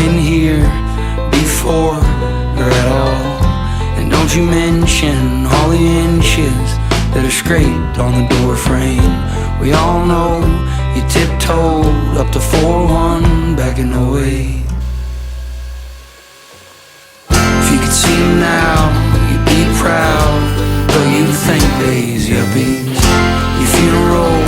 been here before or at all. And don't you mention all the inches that are scraped on the door frame. We all know you tiptoed up to 4-1 back in '08. If you could see him now, you'd be proud, but you'd think days yuppies. Your funeral